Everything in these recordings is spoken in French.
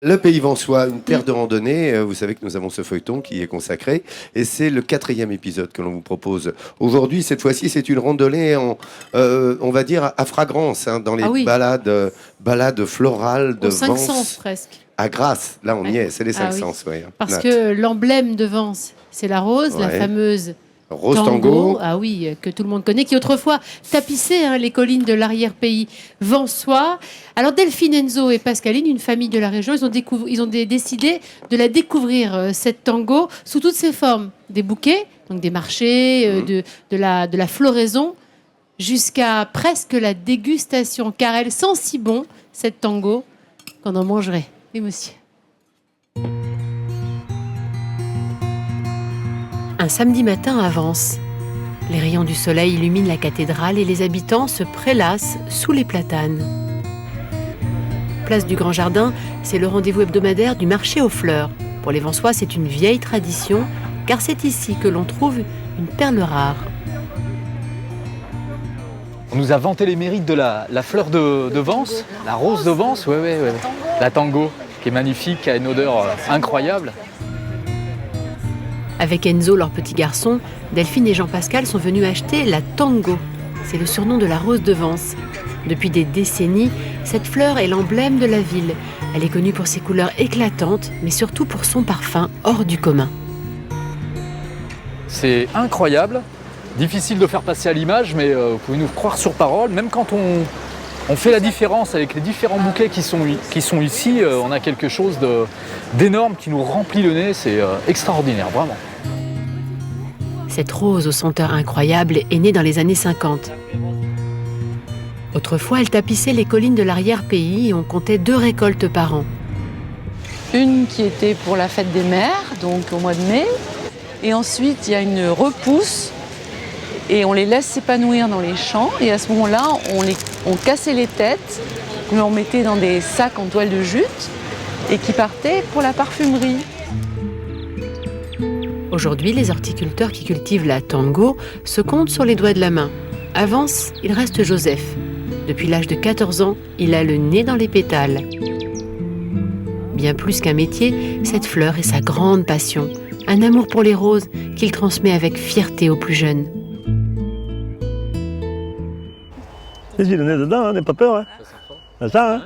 Le Pays Vensois, une terre de randonnée. Vous savez que nous avons ce feuilleton qui est consacré et c'est le 4e épisode que l'on vous propose aujourd'hui. Cette fois-ci, c'est une randonnée on va dire, à fragrance, hein, dans les balades florales de Aux 5 Vence sens presque. à Grasse. Là, on y est, c'est les 5 oui. sens. Ouais. Parce que l'emblème de Vence, c'est la rose, la fameuse Rose Tango. Ah oui, que tout le monde connaît, qui autrefois tapissait les collines de l'arrière-pays vensois. Alors Delphine, Enzo et Pascaline, une famille de la région, ils ont décidé de la découvrir, cette tango, sous toutes ses formes. Des bouquets, donc des marchés, de la floraison, jusqu'à presque la dégustation, car elle sent si bon, cette tango, qu'on en mangerait. Oui, monsieur. Un samedi matin à Vence. Les rayons du soleil illuminent la cathédrale et les habitants se prélassent sous les platanes. Place du Grand Jardin, c'est le rendez-vous hebdomadaire du marché aux fleurs. Pour les Vensois, c'est une vieille tradition, car c'est ici que l'on trouve une perle rare. On nous a vanté les mérites de la fleur de Vence, la rose de Vence, ouais. La tango, qui est magnifique, qui a une odeur incroyable. Avec Enzo, leur petit garçon, Delphine et Jean-Pascal sont venus acheter la tango. C'est le surnom de la rose de Vence. Depuis des décennies, cette fleur est l'emblème de la ville. Elle est connue pour ses couleurs éclatantes, mais surtout pour son parfum hors du commun. C'est incroyable, difficile de faire passer à l'image, mais vous pouvez nous croire sur parole. Même quand on fait la différence avec les différents bouquets qui sont ici, on a quelque chose d'énorme qui nous remplit le nez. C'est extraordinaire, vraiment. Cette rose aux senteurs incroyables est née dans les années 50. Autrefois, elle tapissait les collines de l'arrière-pays et on comptait 2 récoltes par an. Une qui était pour la fête des mères, donc au mois de mai. Et ensuite, il y a une repousse et on les laisse s'épanouir dans les champs. Et à ce moment-là, on cassait les têtes, on les mettait dans des sacs en toile de jute et qui partaient pour la parfumerie. Aujourd'hui, les horticulteurs qui cultivent la tango se comptent sur les doigts de la main. À Vence, il reste Joseph. Depuis l'âge de 14 ans, il a le nez dans les pétales. Bien plus qu'un métier, cette fleur est sa grande passion. Un amour pour les roses qu'il transmet avec fierté aux plus jeunes. Vas-y, le nez dedans, n'aie pas peur. Hein. C'est ça, hein.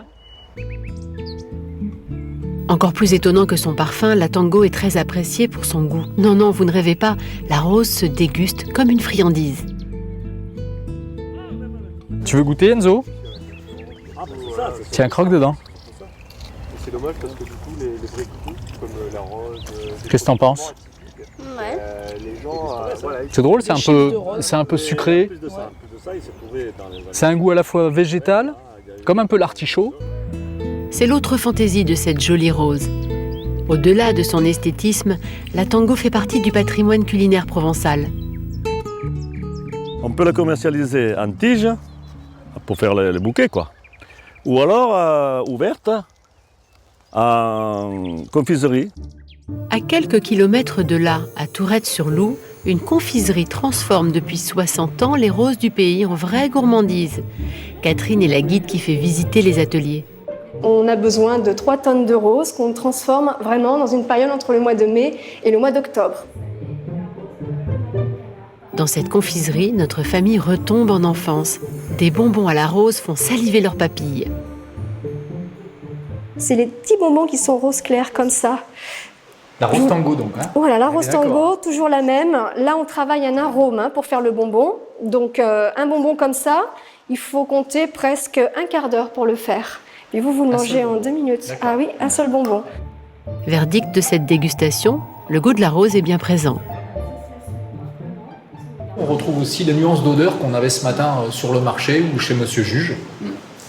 Encore plus étonnant que son parfum, la tango est très appréciée pour son goût. Non, vous ne rêvez pas, la rose se déguste comme une friandise. Tu veux goûter, Enzo? Tiens, croque dedans. C'est dommage parce que du coup, les vrais goûts, comme la rose... Qu'est-ce que t'en penses? Ouais. Les gens... C'est drôle, c'est un peu sucré. C'est un goût à la fois végétal, comme un peu l'artichaut. C'est l'autre fantaisie de cette jolie rose. Au-delà de son esthétisme, la tango fait partie du patrimoine culinaire provençal. On peut la commercialiser en tige pour faire les bouquets, quoi. Ou alors ouverte en confiserie. À quelques kilomètres de là, à Tourette-sur-Loup, une confiserie transforme depuis 60 ans les roses du pays en vraie gourmandise. Catherine est la guide qui fait visiter les ateliers. On a besoin de 3 tonnes de roses qu'on transforme vraiment dans une période entre le mois de mai et le mois d'octobre. Dans cette confiserie, notre famille retombe en enfance. Des bonbons à la rose font saliver leurs papilles. C'est les petits bonbons qui sont rose clair comme ça. La rose tango donc. Hein. Voilà, la rose tango, toujours la même. Là, on travaille un arôme pour faire le bonbon. Donc, un bonbon comme ça, il faut compter presque un quart d'heure pour le faire. Et vous le mangez en 2 minutes. Ah oui, un seul bonbon. Verdict de cette dégustation, le goût de la rose est bien présent. On retrouve aussi les nuances d'odeur qu'on avait ce matin sur le marché ou chez Monsieur Juge,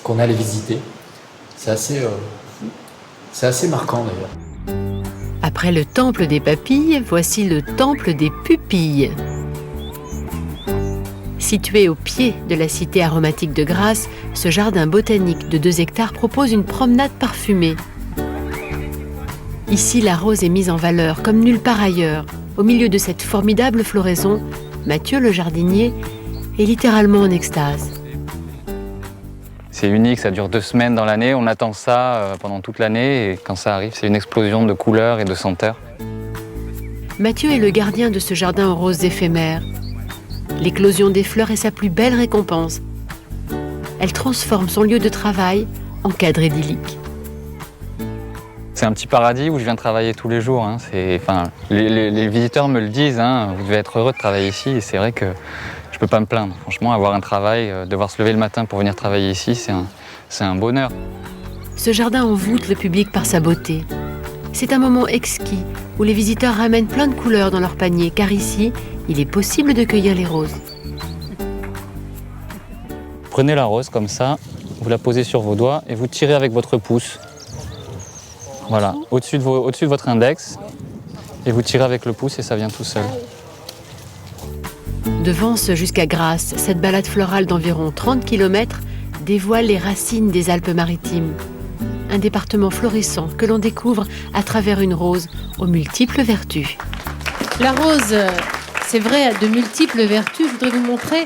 qu'on allait visiter. C'est assez marquant d'ailleurs. Après le temple des papilles, voici le temple des pupilles. Situé au pied de la cité aromatique de Grasse, ce jardin botanique de 2 hectares propose une promenade parfumée. Ici, la rose est mise en valeur comme nulle part ailleurs. Au milieu de cette formidable floraison, Mathieu, le jardinier, est littéralement en extase. c'est unique, ça dure 2 semaines dans l'année. On attend ça pendant toute l'année et quand ça arrive, c'est une explosion de couleurs et de senteurs. Mathieu est le gardien de ce jardin aux roses éphémères. L'éclosion des fleurs est sa plus belle récompense. Elle transforme son lieu de travail en cadre idyllique. C'est un petit paradis où je viens travailler tous les jours. Hein. Les visiteurs me le disent, hein, vous devez être heureux de travailler ici. Et c'est vrai que je ne peux pas me plaindre. Franchement, avoir un travail, devoir se lever le matin pour venir travailler ici, c'est un bonheur. Ce jardin envoûte le public par sa beauté. C'est un moment exquis où les visiteurs ramènent plein de couleurs dans leur panier, car ici, il est possible de cueillir les roses. Prenez la rose comme ça, vous la posez sur vos doigts et vous tirez avec votre pouce. Voilà, au-dessus de votre index, et vous tirez avec le pouce et ça vient tout seul. De Vence jusqu'à Grasse, cette balade florale d'environ 30 km dévoile les racines des Alpes-Maritimes. Un département florissant que l'on découvre à travers une rose aux multiples vertus. La rose, c'est vrai, a de multiples vertus. Je voudrais vous montrer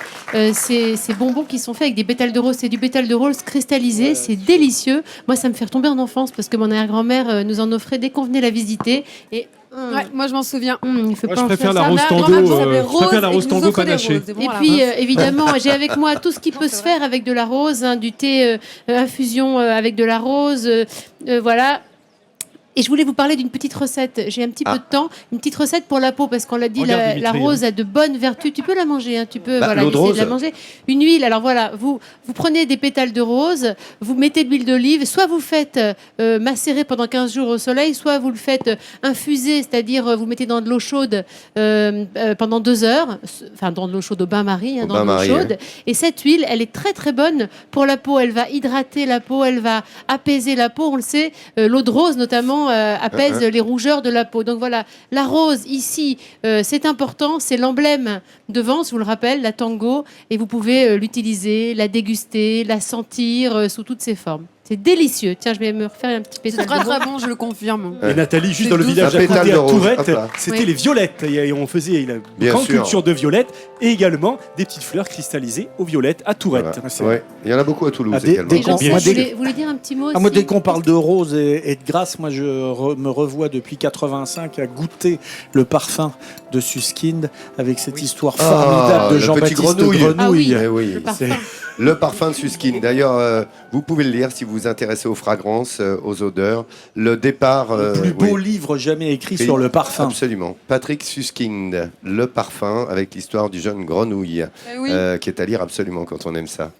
ces bonbons qui sont faits avec des pétales de rose. C'est du pétale de rose cristallisé, c'est délicieux. Moi, ça me fait retomber en enfance parce que mon arrière-grand-mère nous en offrait dès qu'on venait la visiter. Et ouais, moi je m'en souviens. il faut Moi, je préfère la rose tango panachée. Et puis évidemment, j'ai avec moi tout ce qui peut se faire avec de la rose, hein, du thé infusion avec de la rose, voilà. Et je voulais vous parler d'une petite recette. J'ai un petit peu de temps. Une petite recette pour la peau, parce qu'on l'a dit, la rose a de bonnes vertus. Tu peux la manger, hein, tu peux essayer de la manger. Une huile, alors voilà, vous prenez des pétales de rose, vous mettez de l'huile d'olive, soit vous faites macérer pendant 15 jours au soleil, soit vous le faites infuser, c'est-à-dire vous mettez dans de l'eau chaude pendant 2 heures, enfin dans de l'eau chaude au bain-marie, dans de l'eau chaude. Et cette huile, elle est très très bonne pour la peau. Elle va hydrater la peau, elle va apaiser la peau. On le sait, l'eau de rose notamment apaise les rougeurs de la peau. Donc voilà, la rose ici, c'est important, c'est l'emblème de Vence, je vous le rappelle, la tango, et vous pouvez l'utiliser, la déguster, la sentir sous toutes ses formes. C'est délicieux. Tiens, je vais me refaire un petit pétale. C'est très très bon, je le confirme. Et Nathalie, juste dans le village à côté à Tourette, c'était les violettes. Et on faisait une grande culture de violettes et également des petites fleurs cristallisées aux violettes à Tourette. Voilà. Ouais. Il y en a beaucoup à Toulouse également. Vous voulez dire un petit mot aussi? Moi, dès qu'on parle de rose et de grâce, moi je me revois depuis 85 à goûter le parfum de Suskind avec cette histoire formidable de Jean-Baptiste Grenouille. Ah oui, le parfum. Le parfum de Suskind. D'ailleurs, vous pouvez le lire si vous vous intéressez aux fragrances, aux odeurs. Le départ... le plus beau livre jamais écrit sur le parfum. Absolument. Patrick Suskind, Le parfum, avec l'histoire du jeune Grenouille, qui est à lire absolument quand on aime ça.